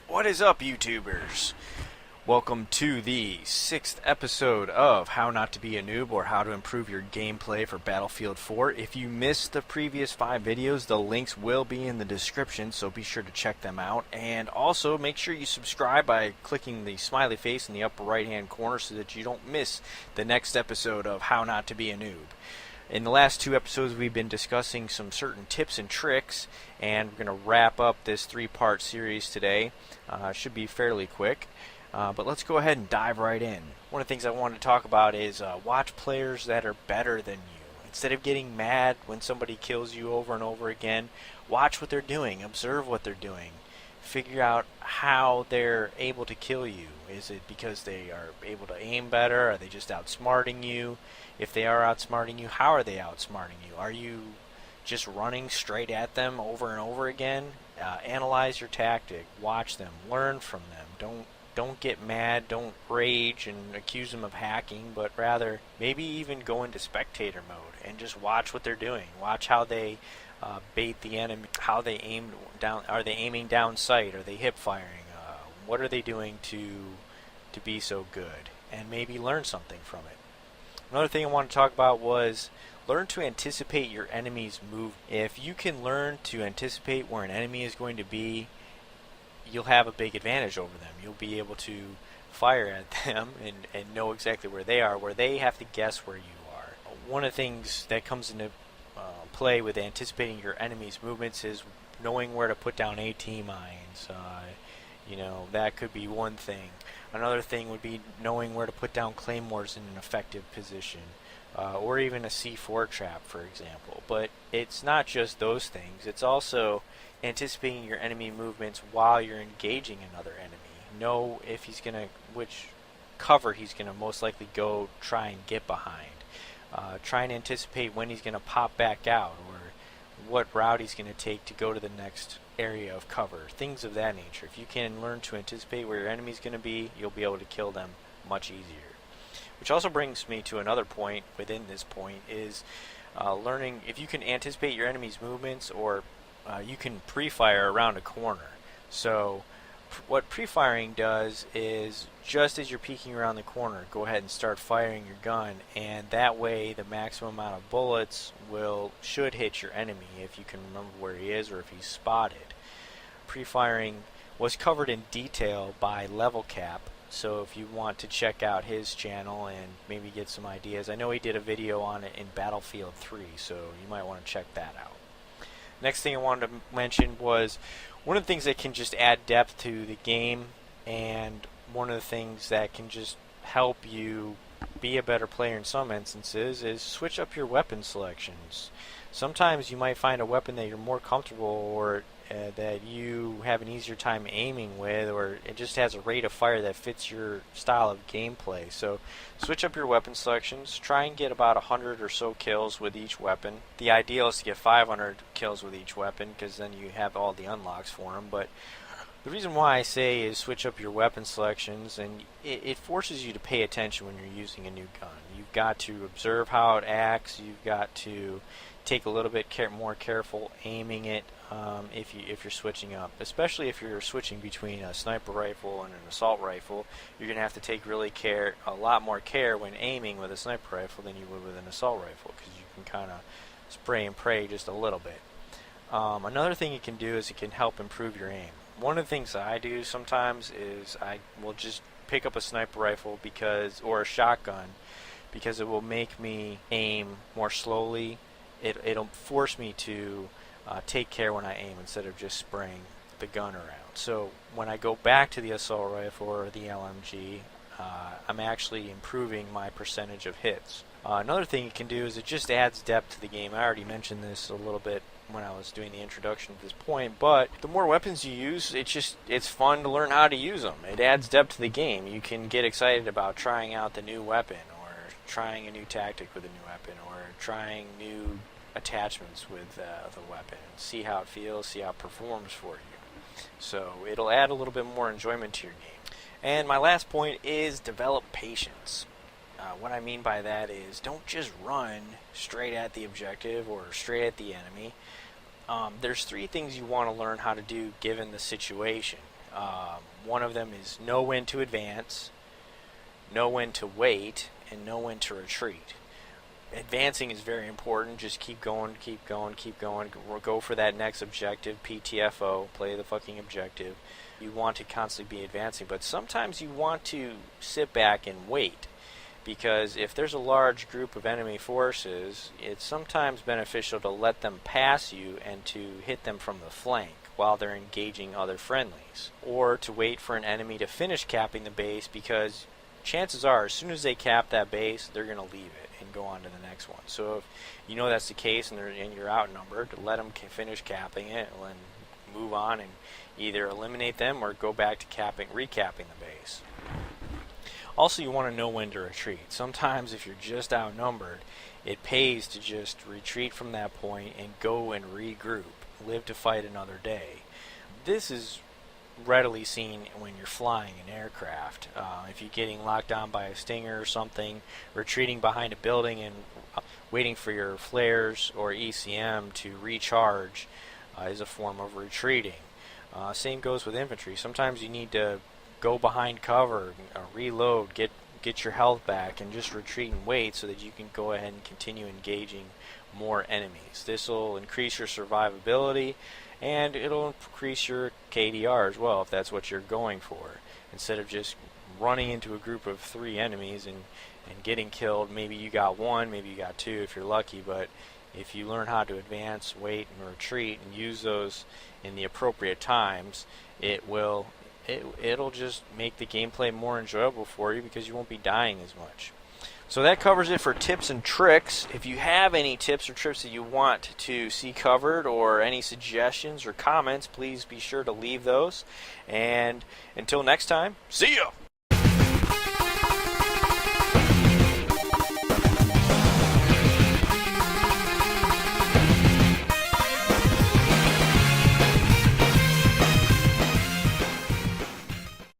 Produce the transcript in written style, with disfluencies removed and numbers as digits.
What is up, YouTubers? Welcome to the 6th episode of How Not to Be a Noob, or How to Improve Your Gameplay for Battlefield 4. If you missed the previous 5 videos, the links will be in the description, so be sure to check them out. And also, make sure you subscribe by clicking the smiley face in the upper right-hand corner so that you don't miss the next episode of How Not to Be a Noob. In the last 2 episodes, we've been discussing some certain tips and tricks, and we're going to wrap up this 3-part series today. Should be fairly quick, but let's go ahead and dive right in. One of the things I wanted to talk about is watch players that are better than you. Instead of getting mad when somebody kills you over and over again, watch what they're doing, observe what they're doing. Figure out how they're able to kill you. Is it because they are able to aim better? Are they just outsmarting you? If they are outsmarting you, how are they outsmarting you? Are you just running straight at them over and over again? Analyze your tactic. Watch them. Learn from them. Don't get mad. Don't rage and accuse them of hacking, but rather maybe even go into spectator mode and just watch what they're doing. Watch how they bait the enemy, how they aim down. Are they aiming down sight? Are they hip firing? What are they doing to be so good? And maybe learn something from it. Another thing I want to talk about was learn to anticipate your enemy's move. If you can learn to anticipate where an enemy is going to be, you'll have a big advantage over them. You'll be able to fire at them and know exactly where they are, where they have to guess where you are. One of the things that comes into play with anticipating your enemy's movements is knowing where to put down AT mines. That could be one thing. Another thing would be knowing where to put down claymores in an effective position, or even a C4 trap, for example. But it's not just those things. It's also anticipating your enemy movements while you're engaging another enemy. Know if he's gonna, which cover he's gonna most likely go try and get behind. Try and anticipate when he's gonna pop back out, or what route he's going to take to go to the next area of cover. Things of that nature. If you can learn to anticipate where your enemy's going to be, you'll be able to kill them much easier. Which also brings me to another point within this point is learning if you can anticipate your enemy's movements, or you can pre-fire around a corner. So what pre-firing does is, just as you're peeking around the corner, go ahead and start firing your gun, and that way the maximum amount of bullets should hit your enemy if you can remember where he is or if he's spotted. Pre-firing was covered in detail by Level Cap, so if you want to check out his channel and maybe get some ideas, I know he did a video on it in Battlefield 3, so you might want to check that out. Next thing I wanted to mention was one of the things that can just add depth to the game, and one of the things that can just help you be a better player in some instances, is switch up your weapon selections. Sometimes you might find a weapon that you're more comfortable, or that you have an easier time aiming with, or it just has a rate of fire that fits your style of gameplay. So switch up your weapon selections. Try and get about 100 or so kills with each weapon. The ideal is to get 500 kills with each weapon, because then you have all the unlocks for them. But the reason why I say is switch up your weapon selections, and it forces you to pay attention when you're using a new gun. You've got to observe how it acts. You've got to take a little bit more careful aiming it if you're switching up. Especially if you're switching between a sniper rifle and an assault rifle, you're going to have to take a lot more care when aiming with a sniper rifle than you would with an assault rifle, because you can kind of spray and pray just a little bit. Another thing you can do is it can help improve your aim. One of the things that I do sometimes is I will just pick up a sniper rifle or a shotgun, because it will make me aim more slowly. It'll force me to take care when I aim instead of just spraying the gun around. So when I go back to the assault rifle or the LMG, I'm actually improving my percentage of hits. Another thing you can do is it just adds depth to the game. I already mentioned this a little bit when I was doing the introduction to this point, but the more weapons you use, it's fun to learn how to use them. It adds depth to the game. You can get excited about trying out the new weapon, or trying a new tactic with a new weapon, or trying new attachments with the weapon. See how it feels, see how it performs for you. So it'll add a little bit more enjoyment to your game. And my last point is develop patience. What I mean by that is don't just run straight at the objective or straight at the enemy. There's three things you want to learn how to do given the situation. One of them is know when to advance, know when to wait, and know when to retreat. Advancing is very important. Just keep going, keep going, keep going. Go for that next objective, PTFO, play the fucking objective. You want to constantly be advancing, but sometimes you want to sit back and wait, because if there's a large group of enemy forces, it's sometimes beneficial to let them pass you and to hit them from the flank while they're engaging other friendlies, or to wait for an enemy to finish capping the base, because chances are as soon as they cap that base, they're going to leave it and go on to the next one. So if you know that's the case and you're outnumbered, let them finish capping it and move on and either eliminate them or go back to recapping the base. Also, you want to know when to retreat. Sometimes if you're just outnumbered, it pays to just retreat from that point and go and regroup. Live to fight another day. This is readily seen when you're flying an aircraft. If you're getting locked down by a Stinger or something, retreating behind a building and waiting for your flares or ECM to recharge is a form of retreating. Same goes with infantry. Sometimes you need to go behind cover, reload, get your health back, and just retreat and wait so that you can go ahead and continue engaging more enemies. This will increase your survivability, and it'll increase your KDR as well if that's what you're going for. Instead of just running into a group of 3 enemies and getting killed, maybe you got 1, maybe you got 2 if you're lucky, but if you learn how to advance, wait, and retreat and use those in the appropriate times, it'll just make the gameplay more enjoyable for you because you won't be dying as much. So that covers it for tips and tricks. If you have any tips or tricks that you want to see covered, or any suggestions or comments, please be sure to leave those. And until next time, see ya!